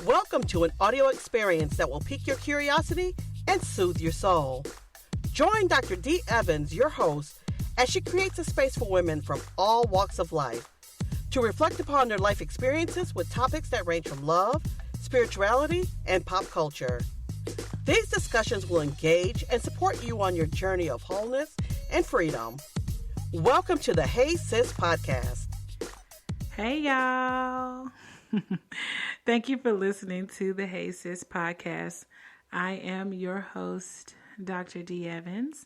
Welcome to an audio experience that will pique your curiosity and soothe your soul. Join Dr. Dee Evans, your host, as she creates a space for women from all walks of life to reflect upon their life experiences with topics that range from love, spirituality, and pop culture. These discussions will engage and support you on your journey of wholeness and freedom. Welcome to the Hey Sis podcast. Hey, y'all. Thank you for listening to the Hey Sis podcast. I am your host, Dr. Dee Evans.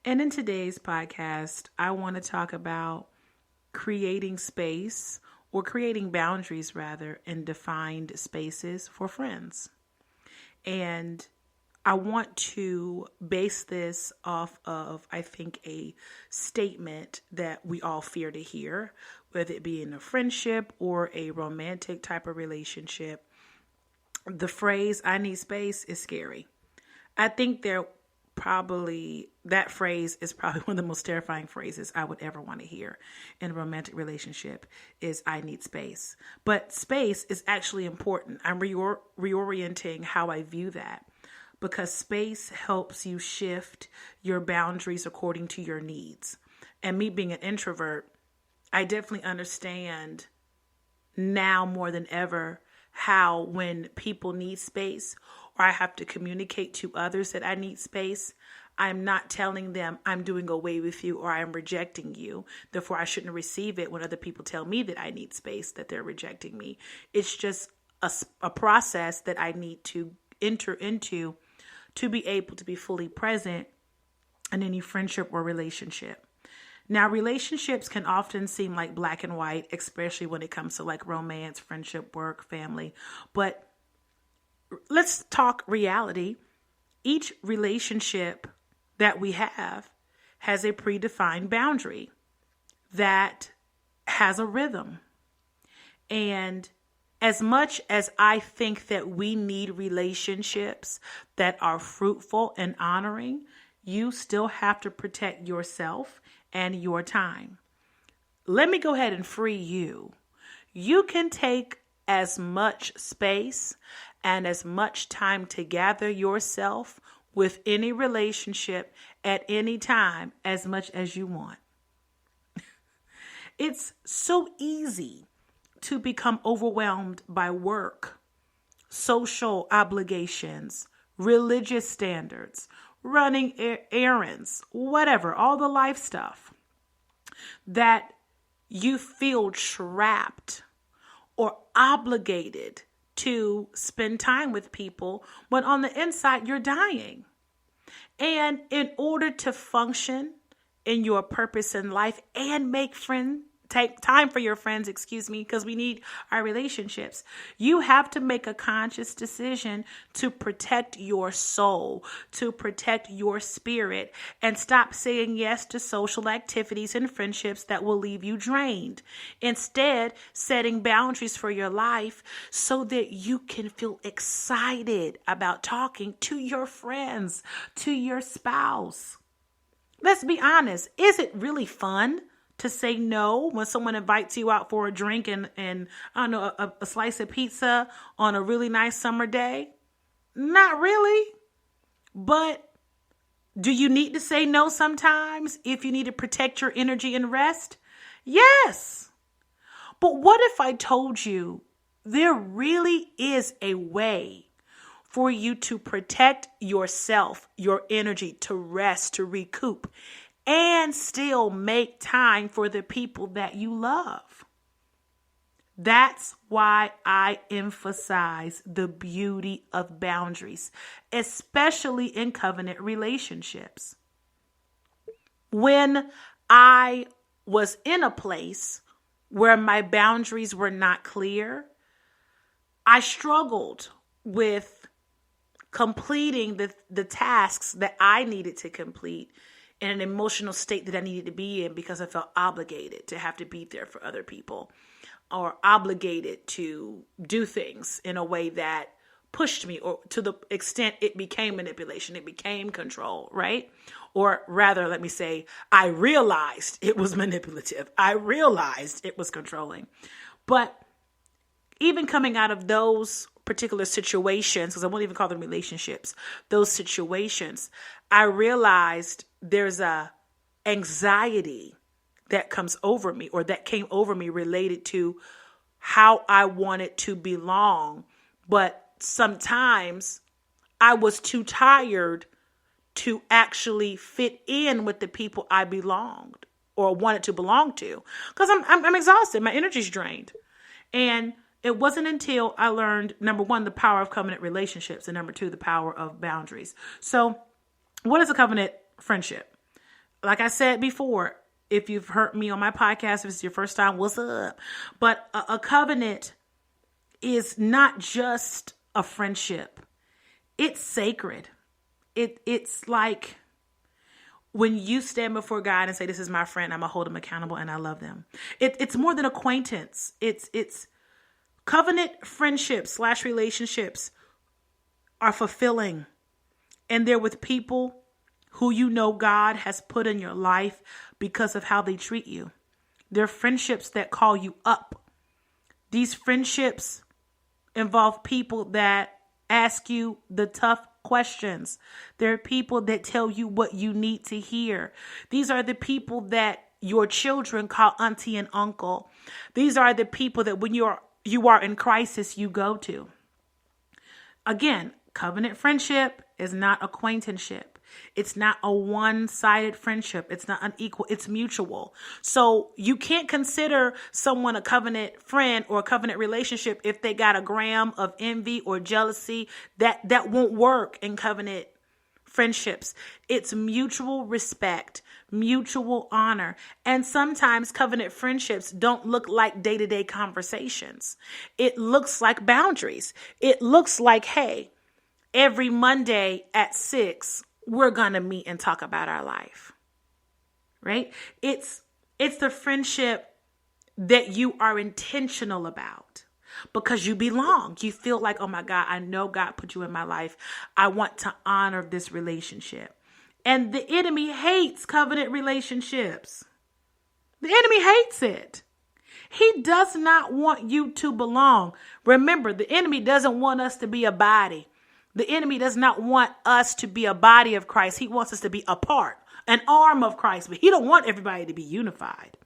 And in today's podcast, I want to talk about creating space or creating boundaries rather in defined spaces for friends. And I want to base this off of, I think, a statement that we all fear to hear, whether it be in a friendship or a romantic type of relationship. The phrase, I need space, is scary. I think that phrase is probably one of the most terrifying phrases I would ever want to hear in a romantic relationship is I need space. But space is actually important. I'm reorienting how I view that because space helps you shift your boundaries according to your needs. And me being an introvert, I definitely understand now more than ever how when people need space or I have to communicate to others that I need space, I'm not telling them I'm doing away with you or I'm rejecting you. Therefore, I shouldn't receive it when other people tell me that I need space, that they're rejecting me. It's just a process that I need to enter into to be able to be fully present in any friendship or relationship. Now, relationships can often seem like black and white, especially when it comes to like romance, friendship, work, family. But let's talk reality. Each relationship that we have has a predefined boundary that has a rhythm. And as much as I think that we need relationships that are fruitful and honoring, you still have to protect yourself and your time. Let me go ahead and free you. You can take as much space and as much time to gather yourself with any relationship at any time as much as you want. It's so easy to become overwhelmed by work, social obligations, religious standards, running errands, whatever, all the life stuff, that you feel trapped or obligated to spend time with people when on the inside you're dying. And in order to function in your purpose in life and take time for your friends, because we need our relationships. You have to make a conscious decision to protect your soul, to protect your spirit, and stop saying yes to social activities and friendships that will leave you drained. Instead, setting boundaries for your life so that you can feel excited about talking to your friends, to your spouse. Let's be honest. Is it really fun to say no when someone invites you out for a drink and I don't know, a slice of pizza on a really nice summer day? Not really. But do you need to say no sometimes if you need to protect your energy and rest? Yes. But what if I told you there really is a way for you to protect yourself, your energy, to rest, to recoup, and still make time for the people that you love? That's why I emphasize the beauty of boundaries, especially in covenant relationships. When I was in a place where my boundaries were not clear, I struggled with completing the tasks that I needed to complete in an emotional state that I needed to be in because I felt obligated to have to be there for other people or obligated to do things in a way that pushed me, or to the extent it became manipulation, it became control, right? Or rather, let me say, I realized it was manipulative. I realized it was controlling. But even coming out of those particular situations, because I won't even call them relationships, those situations, I realized there's a anxiety that comes over me, or that came over me, related to how I wanted to belong. But sometimes I was too tired to actually fit in with the people I belonged or wanted to belong to, because I'm exhausted. My energy's drained. And it wasn't until I learned, number one, the power of covenant relationships, and number two, the power of boundaries. So what is a covenant friendship? Like I said before, if you've heard me on my podcast, if it's your first time, what's up? But a covenant is not just a friendship. It's sacred. It's like when you stand before God and say, this is my friend, I'm going to hold them accountable and I love them. It's more than acquaintance. It's covenant friendships / relationships are fulfilling, and they're with people who you know God has put in your life because of how they treat you. They're friendships that call you up. These friendships involve people that ask you the tough questions. There are people that tell you what you need to hear. These are the people that your children call auntie and uncle. These are the people that when you are in crisis, you go to. Again, covenant friendship is not acquaintanceship. It's not a one-sided friendship. It's not unequal. It's mutual. So you can't consider someone a covenant friend or a covenant relationship if they got a gram of envy or jealousy. That won't work in covenant friendships. It's mutual respect, mutual honor. And sometimes covenant friendships don't look like day-to-day conversations. It looks like boundaries. It looks like, hey, every Monday at 6, we're going to meet and talk about our life, right? It's the friendship that you are intentional about because you belong. You feel like, oh my God, I know God put you in my life. I want to honor this relationship. And the enemy hates covenant relationships. The enemy hates it. He does not want you to belong. Remember, the enemy doesn't want us to be a body. The enemy does not want us to be a body of Christ. He wants us to be a part, an arm of Christ, but he don't want everybody to be unified.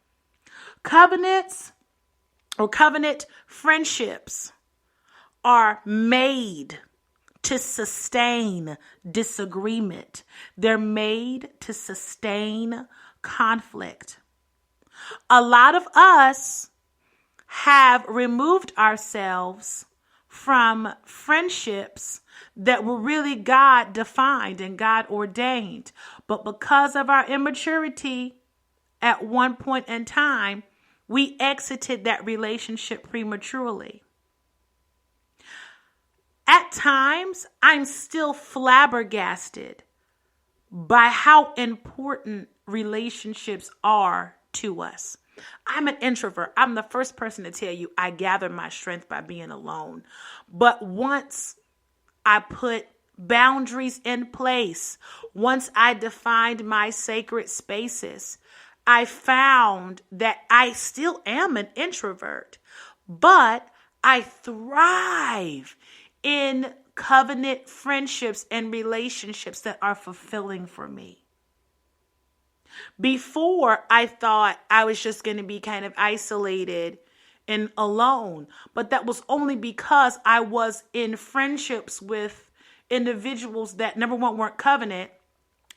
Covenants or covenant friendships are made to sustain disagreement. They're made to sustain conflict. A lot of us have removed ourselves from friendships that were really God defined and God ordained. But because of our immaturity at one point in time, we exited that relationship prematurely. At times, I'm still flabbergasted by how important relationships are to us. I'm an introvert. I'm the first person to tell you I gather my strength by being alone. But once I put boundaries in place, once I defined my sacred spaces, I found that I still am an introvert, but I thrive in covenant friendships and relationships that are fulfilling for me. Before, I thought I was just going to be kind of isolated and alone, but that was only because I was in friendships with individuals that, number one, weren't covenant,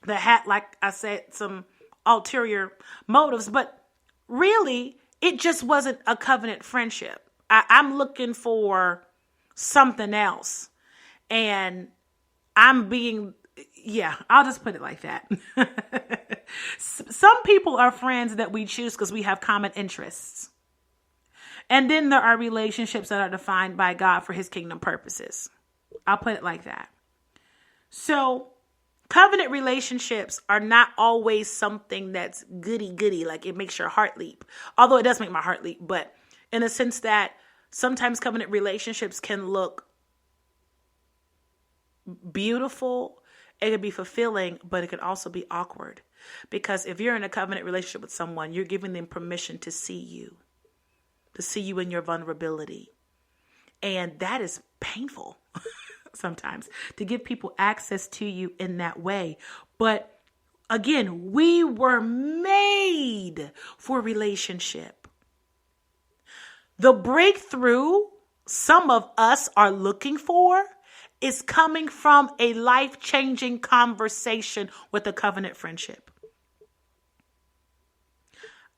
that had, like I said, some ulterior motives, but really, it just wasn't a covenant friendship. I'm looking for something else, and I'll just put it like that. Some people are friends that we choose because we have common interests. And then there are relationships that are defined by God for his kingdom purposes. I'll put it like that. So covenant relationships are not always something that's goody, like it makes your heart leap. Although it does make my heart leap, but in a sense that sometimes covenant relationships can look beautiful. It can be fulfilling, but it can also be awkward. Because if you're in a covenant relationship with someone, you're giving them permission to see you in your vulnerability. And that is painful sometimes to give people access to you in that way. But again, we were made for relationship. The breakthrough some of us are looking for is coming from a life-changing conversation with a covenant friendship.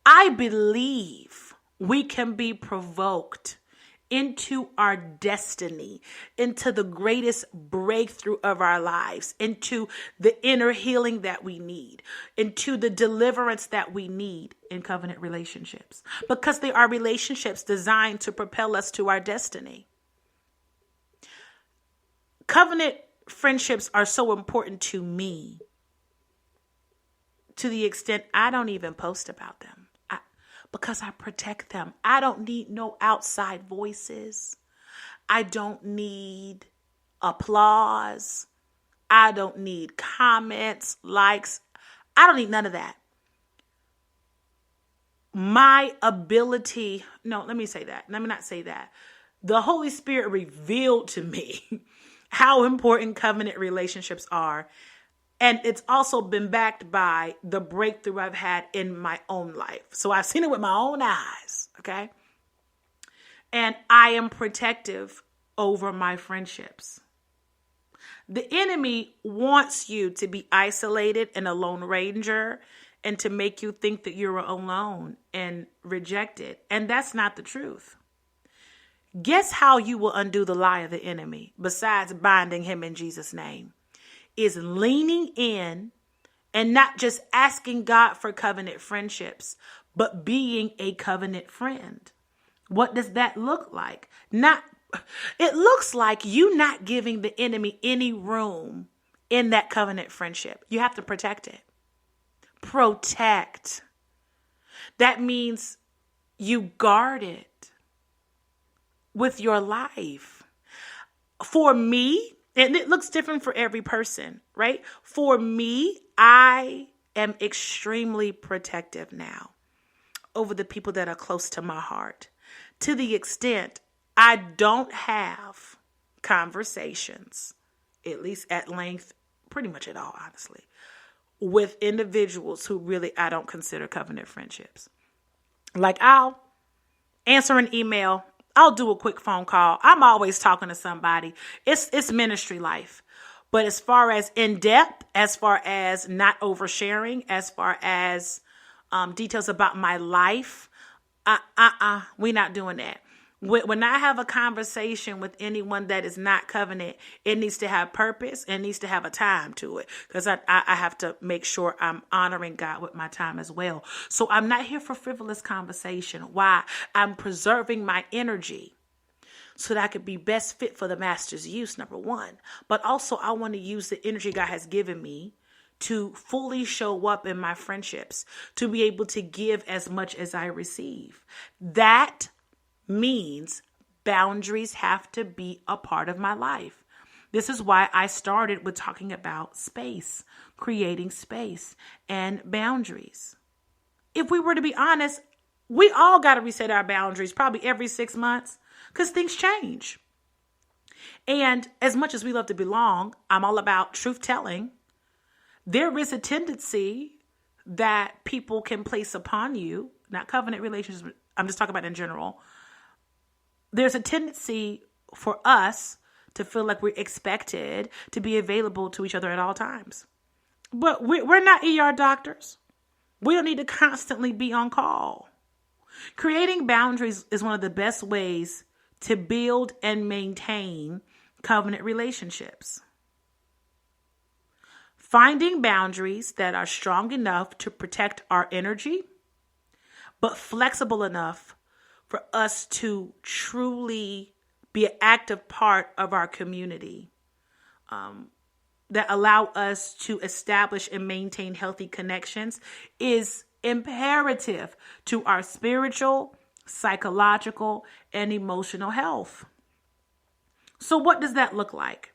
I believe we can be provoked into our destiny, into the greatest breakthrough of our lives, into the inner healing that we need, into the deliverance that we need in covenant relationships, because they are relationships designed to propel us to our destiny. Covenant friendships are so important to me to the extent I don't even post about them. Because I protect them. I don't need no outside voices. I don't need applause. I don't need comments, likes. I don't need none of that. My ability, no, let me say that. Let me not say that. The Holy Spirit revealed to me how important covenant relationships are. And it's also been backed by the breakthrough I've had in my own life. So I've seen it with my own eyes, okay? And I am protective over my friendships. The enemy wants you to be isolated and a lone ranger and to make you think that you're alone and rejected. And that's not the truth. Guess how you will undo the lie of the enemy besides binding him in Jesus' name? Is leaning in and not just asking God for covenant friendships, but being a covenant friend. What does that look like? It looks like you not giving the enemy any room in that covenant friendship. You have to protect it. Protect. That means you guard it with your life. For me, and it looks different for every person, right? For me, I am extremely protective now over the people that are close to my heart, to the extent I don't have conversations, at least at length, pretty much at all, honestly, with individuals who really I don't consider covenant friendships. Like I'll answer an email, I'll do a quick phone call. I'm always talking to somebody. It's ministry life. But as far as in depth, as far as not oversharing, as far as details about my life, we're not doing that. When I have a conversation with anyone that is not covenant, it needs to have purpose and needs to have a time to it, because I have to make sure I'm honoring God with my time as well. So I'm not here for frivolous conversation. Why? I'm preserving my energy so that I could be best fit for the master's use, number one. But also I want to use the energy God has given me to fully show up in my friendships, to be able to give as much as I receive. That means boundaries have to be a part of my life. This is why I started with talking about space, creating space and boundaries. If we were to be honest, we all got to reset our boundaries probably every 6 months because things change. And as much as we love to belong, I'm all about truth telling. There is a tendency that people can place upon you, not covenant relationships, I'm just talking about in general. There's a tendency for us to feel like we're expected to be available to each other at all times. But we're not ER doctors. We don't need to constantly be on call. Creating boundaries is one of the best ways to build and maintain covenant relationships. Finding boundaries that are strong enough to protect our energy, but flexible enough for us to truly be an active part of our community, that allow us to establish and maintain healthy connections is imperative to our spiritual, psychological, and emotional health. So what does that look like?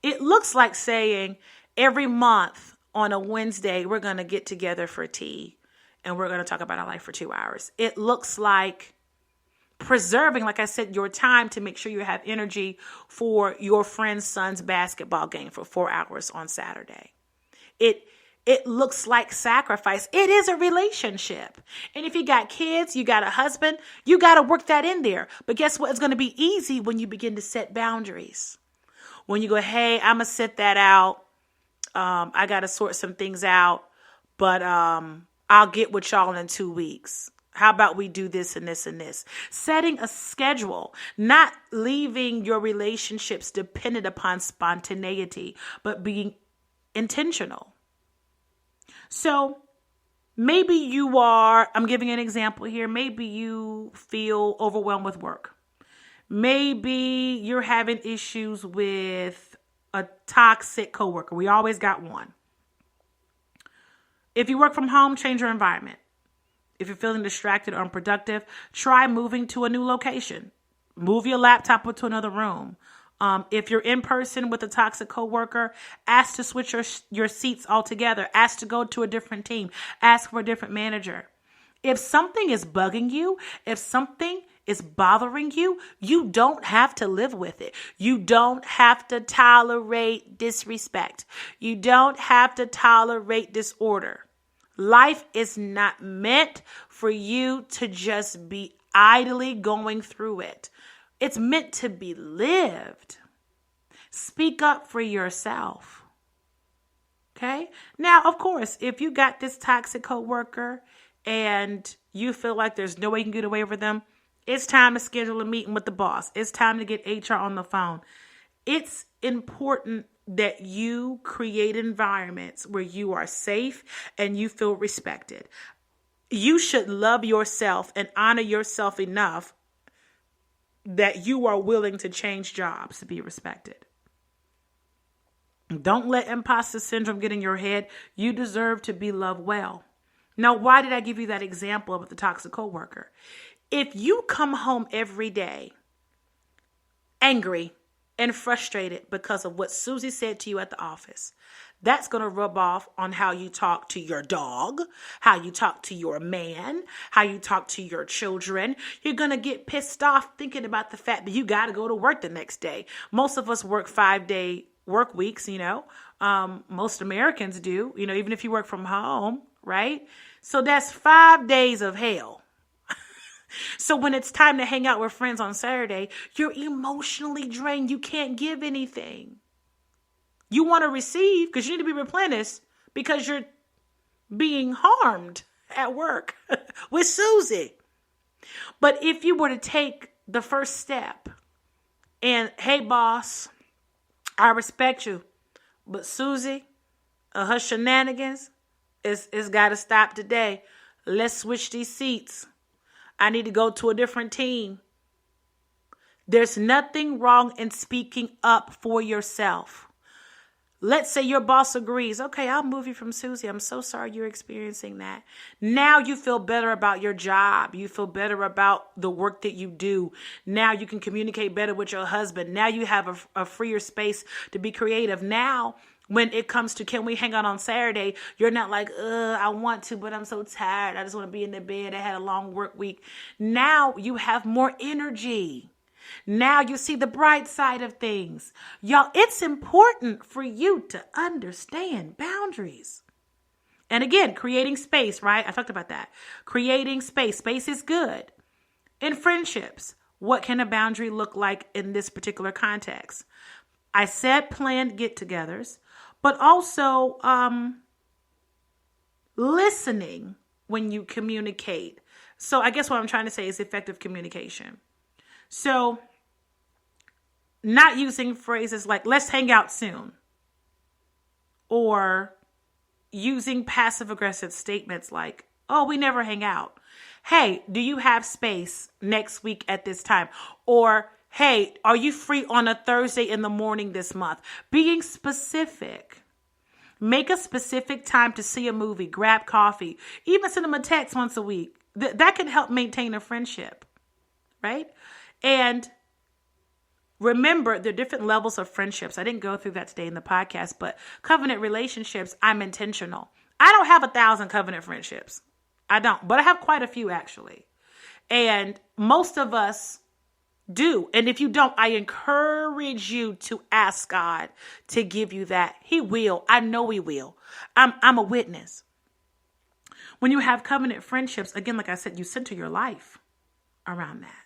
It looks like saying every month on a Wednesday, we're going to get together for tea and we're going to talk about our life for 2 hours. It looks like preserving, like I said, your time to make sure you have energy for your friend's son's basketball game for 4 hours on Saturday. It looks like sacrifice. It is a relationship. And if you got kids, you got a husband, you got to work that in there. But guess what? It's going to be easy when you begin to set boundaries. When you go, hey, I'm going to sit that out. I got to sort some things out, but I'll get with y'all in 2 weeks. How about we do this and this and this? Setting a schedule, not leaving your relationships dependent upon spontaneity, but being intentional. So maybe I'm giving an example here. Maybe you feel overwhelmed with work. Maybe you're having issues with a toxic coworker. We always got one. If you work from home, change your environment. If you're feeling distracted or unproductive, try moving to a new location. Move your laptop to another room. If you're in person with a toxic coworker, ask to switch your seats altogether. Ask to go to a different team. Ask for a different manager. If something is bugging you, if something is bothering you, you don't have to live with it. You don't have to tolerate disrespect. You don't have to tolerate disorder. Life is not meant for you to just be idly going through it. It's meant to be lived. Speak up for yourself. Okay? Now, of course, if you got this toxic coworker and you feel like there's no way you can get away with them, it's time to schedule a meeting with the boss. It's time to get HR on the phone. It's important that you create environments where you are safe and you feel respected. You should love yourself and honor yourself enough that you are willing to change jobs to be respected. Don't let imposter syndrome get in your head. You deserve to be loved well. Now, why did I give you that example of the toxic coworker? If you come home every day angry and frustrated because of what Susie said to you at the office, that's going to rub off on how you talk to your dog, how you talk to your man, how you talk to your children. You're going to get pissed off thinking about the fact that you got to go to work the next day. Most of us work 5-day work weeks, most Americans do, even if you work from home, right? So that's 5 days of hell. So when it's time to hang out with friends on Saturday, you're emotionally drained. You can't give anything. You want to receive because you need to be replenished because you're being harmed at work with Susie. But if you were to take the first step and, hey, boss, I respect you, but Susie, her shenanigans is got to stop today. Let's switch these seats. I need to go to a different team. There's nothing wrong in speaking up for yourself. Let's say your boss agrees. Okay, I'll move you from Susie. I'm so sorry you're experiencing that. Now you feel better about your job. You feel better about the work that you do. Now you can communicate better with your husband. Now you have a freer space to be creative. Now, when it comes to can we hang out on Saturday, you're not like, I want to, but I'm so tired. I just want to be in the bed. I had a long work week. Now you have more energy. Now you see the bright side of things. Y'all, it's important for you to understand boundaries. And again, creating space, right? I talked about that. Creating space. Space is good. In friendships, what can a boundary look like in this particular context? I said planned get-togethers, but also listening when you communicate. So I guess what I'm trying to say is effective communication. So not using phrases like, let's hang out soon. Or using passive-aggressive statements like, oh, we never hang out. Hey, do you have space next week at this time? Or, hey, are you free on a Thursday in the morning this month? Being specific. Make a specific time to see a movie, grab coffee, even send them a text once a week. That can help maintain a friendship, right? And remember, there are different levels of friendships. I didn't go through that today in the podcast, but covenant relationships, I'm intentional. I don't have 1,000 covenant friendships. I don't, but I have quite a few actually. And most of us do. And if you don't, I encourage you to ask God to give you that. He will. I know he will. I'm a witness. When you have covenant friendships, again, like I said, you center your life around that.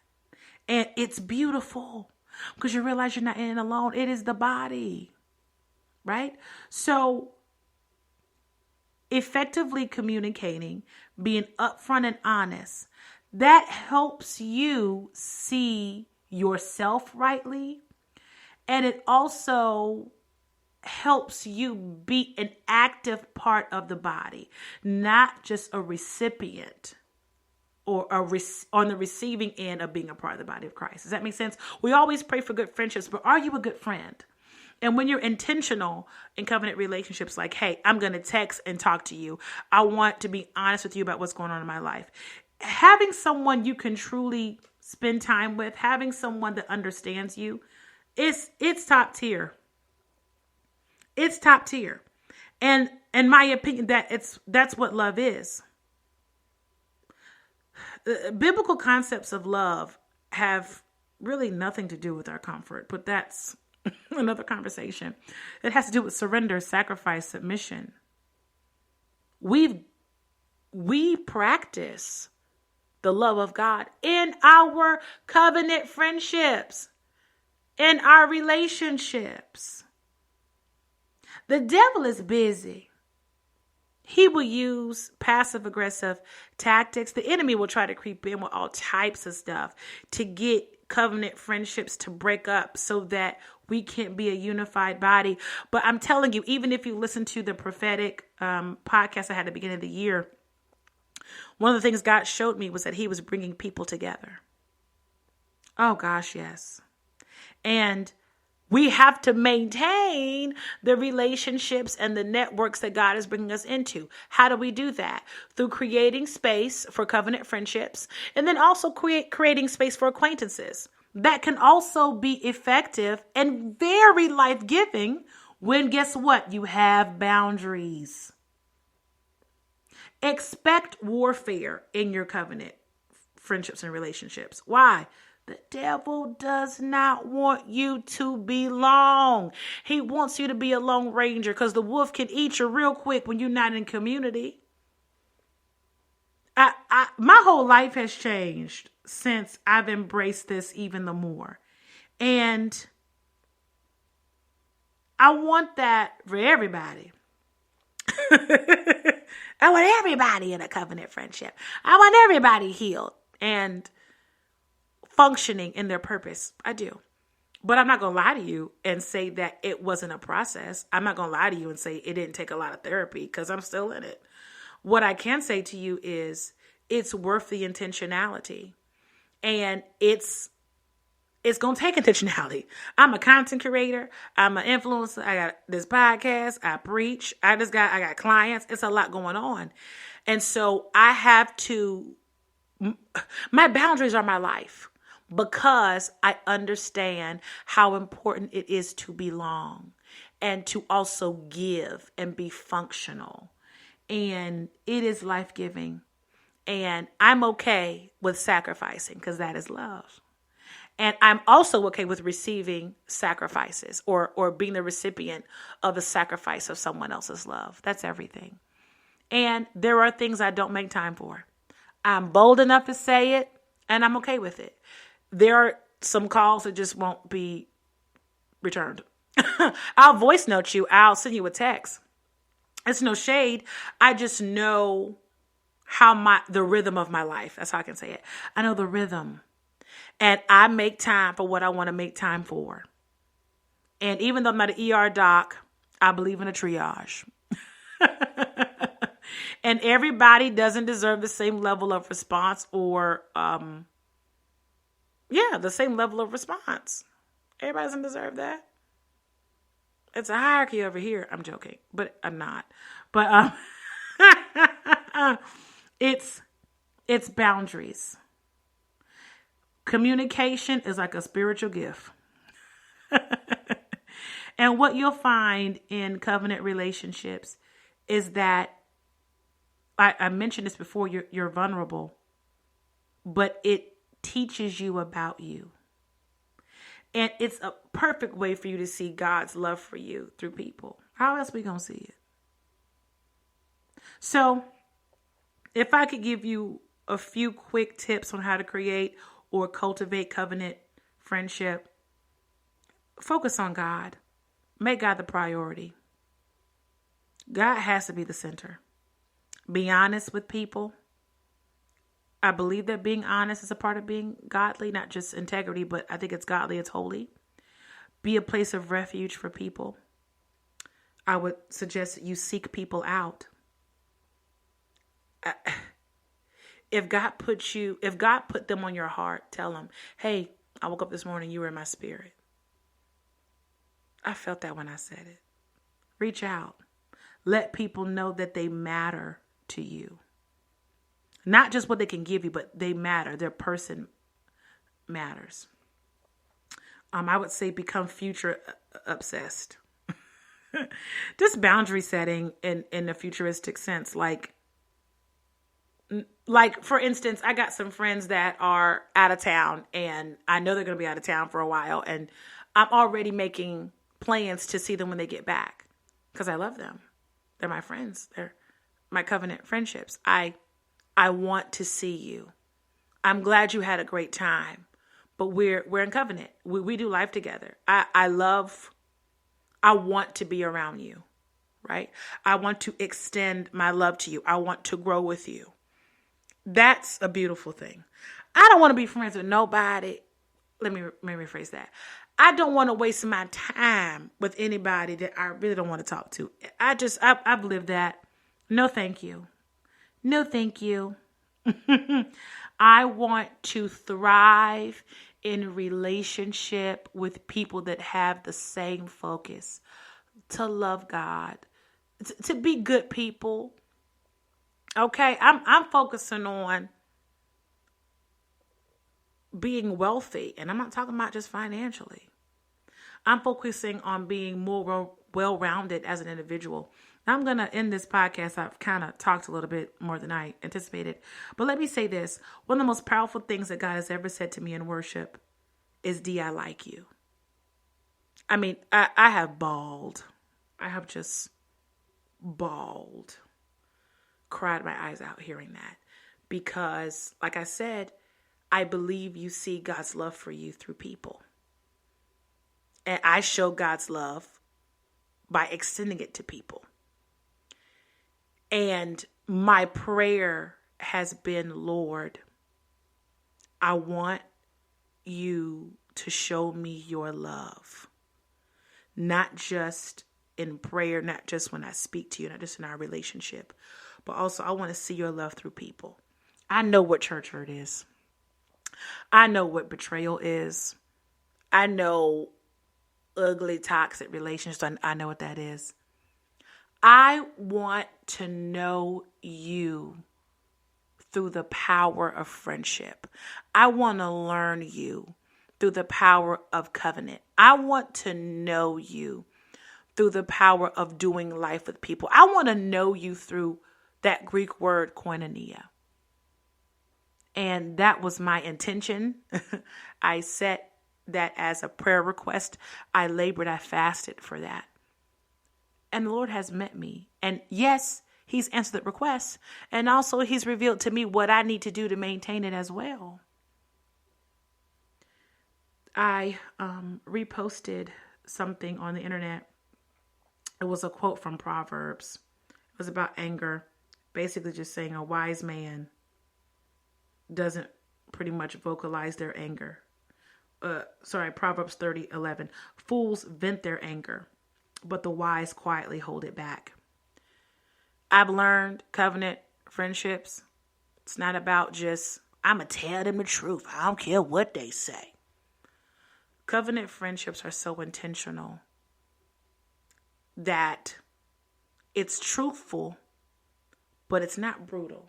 And it's beautiful because you realize you're not in it alone. It is the body, right? So effectively communicating, being upfront and honest, that helps you see yourself rightly. And it also helps you be an active part of the body, not just a recipient or on the receiving end of being a part of the body of Christ. Does that make sense? We always pray for good friendships, but are you a good friend? And when you're intentional in covenant relationships, like, hey, I'm going to text and talk to you. I want to be honest with you about what's going on in my life. Having someone you can truly spend time with, having someone that understands you, it's top tier. It's top tier. And in my opinion, that's what love is. Biblical concepts of love have really nothing to do with our comfort, but that's another conversation. It has to do with surrender, sacrifice, submission. We practice the love of God in our covenant friendships, in our relationships. The devil is busy. He will use passive aggressive tactics. The enemy will try to creep in with all types of stuff to get covenant friendships to break up so that we can't be a unified body. But I'm telling you, even if you listen to the prophetic podcast I had at the beginning of the year, one of the things God showed me was that he was bringing people together. Oh gosh, yes. And we have to maintain the relationships and the networks that God is bringing us into. How do we do that? Through creating space for covenant friendships, and then also creating space for acquaintances. That can also be effective and very life-giving when, guess what? You have boundaries. Expect warfare in your covenant friendships and relationships. Why? The devil does not want you to belong. He wants you to be a lone ranger because the wolf can eat you real quick when you're not in community. My whole life has changed since I've embraced this even the more. And I want that for everybody. I want everybody in a covenant friendship. I want everybody healed and functioning in their purpose. I do. But I'm not going to lie to you and say that it wasn't a process. I'm not going to lie to you and say it didn't take a lot of therapy because I'm still in it. What I can say to you is it's worth the intentionality. And it's going to take intentionality. I'm a content creator. I'm an influencer. I got this podcast. I preach. I got clients. It's a lot going on. And so I have to, my boundaries are my life because I understand how important it is to belong and to also give and be functional. And it is life-giving. And I'm okay with sacrificing because that is love. And I'm also okay with receiving sacrifices or being the recipient of a sacrifice of someone else's love. That's everything. And there are things I don't make time for. I'm bold enough to say it, and I'm okay with it. There are some calls that just won't be returned. I'll voice note you. I'll send you a text. It's no shade. I just know the rhythm of my life. That's how I can say it. I know the rhythm. And I make time for what I want to make time for. And even though I'm not an ER doc, I believe in a triage. And everybody doesn't deserve the same level of response or, the same level of response. Everybody doesn't deserve that. It's a hierarchy over here. I'm joking, but I'm not. But it's boundaries. Communication is like a spiritual gift. And what you'll find in covenant relationships is that I mentioned this before, you're vulnerable. but it teaches you about you. And it's a perfect way for you to see God's love for you through people. How else we going to see it? So if I could give you a few quick tips on how to create or cultivate covenant friendship, focus on God. Make God the priority. God has to be the center. Be honest with people. I believe that being honest is a part of being godly, not just integrity, but I think it's godly, it's holy. Be a place of refuge for people. I would suggest that you seek people out. If God put them on your heart, tell them, hey, I woke up this morning, you were in my spirit. I felt that when I said it. Reach out. Let people know that they matter to you. Not just what they can give you, but they matter. Their person matters. I would say become future obsessed. Just boundary setting in a futuristic sense. Like, for instance, I got some friends that are out of town and I know they're going to be out of town for a while. And I'm already making plans to see them when they get back because I love them. They're my friends. They're my covenant friendships. I want to see you. I'm glad you had a great time, but we're in covenant. We do life together. I want to be around you, right? I want to extend my love to you. I want to grow with you. That's a beautiful thing. I don't want to be friends with nobody. Let me rephrase that. I don't want to waste my time with anybody that I really don't want to talk to. I've lived that. No, thank you. No, thank you. I want to thrive in relationship with people that have the same focus, to love God, to be good people. Okay, I'm focusing on being wealthy, and I'm not talking about just financially. I'm focusing on being more well-rounded as an individual. Now, I'm going to end this podcast. I've kind of talked a little bit more than I anticipated. But let me say this. One of the most powerful things that God has ever said to me in worship is, D, I like you. I mean, I have bawled. I have just bawled. Cried my eyes out hearing that. Because, like I said, I believe you see God's love for you through people. And I show God's love by extending it to people. And my prayer has been, Lord, I want you to show me your love. Not just in prayer, not just when I speak to you, not just in our relationship, but also I want to see your love through people. I know what church hurt is. I know what betrayal is. I know ugly, toxic relationships. I know what that is. I want to know you through the power of friendship. I want to learn you through the power of covenant. I want to know you through the power of doing life with people. I want to know you through that Greek word koinonia. And that was my intention. I set that as a prayer request. I labored, I fasted for that. And the Lord has met me. And yes, He's answered the request. And also He's revealed to me what I need to do to maintain it as well. I reposted something on the internet. It was a quote from Proverbs. It was about anger. Basically just saying a wise man doesn't pretty much vocalize their anger. Proverbs 30:11. Fools vent their anger, but the wise quietly hold it back. I've learned covenant friendships. It's not about just, I'm going to tell them the truth. I don't care what they say. Covenant friendships are so intentional that it's truthful, but it's not brutal.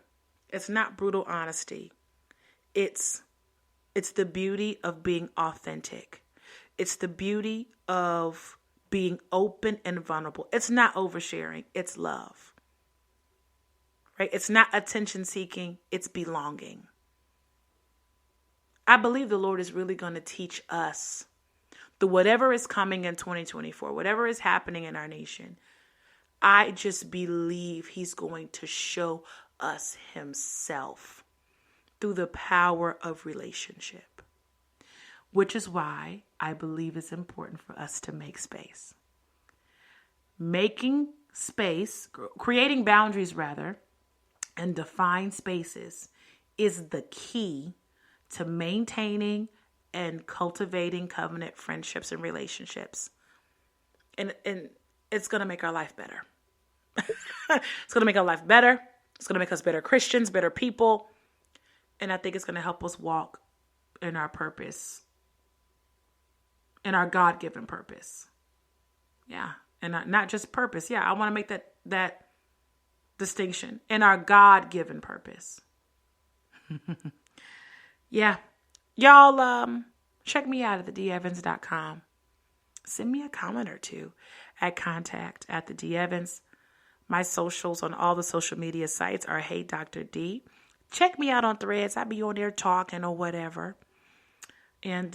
It's not brutal honesty. It's the beauty of being authentic. It's the beauty of being open and vulnerable. It's not oversharing. It's love. Right? It's not attention seeking. It's belonging. I believe the Lord is really going to teach us through whatever is coming in 2024, whatever is happening in our nation. I just believe he's going to show us himself through the power of relationship, which is why I believe it's important for us to make space. Making space, creating boundaries rather, and define spaces is the key to maintaining and cultivating covenant friendships and relationships. And it's going to make our life better. It's going to make our life better. It's going to make us better Christians, better people. And I think it's going to help us walk in our purpose, in our God-given purpose. Yeah. And not just purpose. Yeah, I want to make that distinction. In our God-given purpose. Yeah. Y'all, check me out at thedeevans.com. Send me a comment or two at contact@thedeevans. My socials on all the social media sites are Hey Dr. D. Check me out on Threads. I be on there talking or whatever. And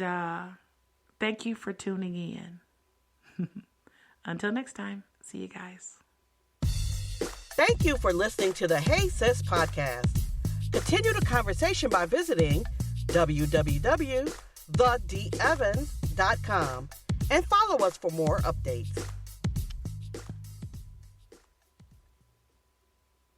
thank you for tuning in. Until next time, see you guys. Thank you for listening to the Hey Sis podcast. Continue the conversation by visiting www.thedeevans.com and follow us for more updates.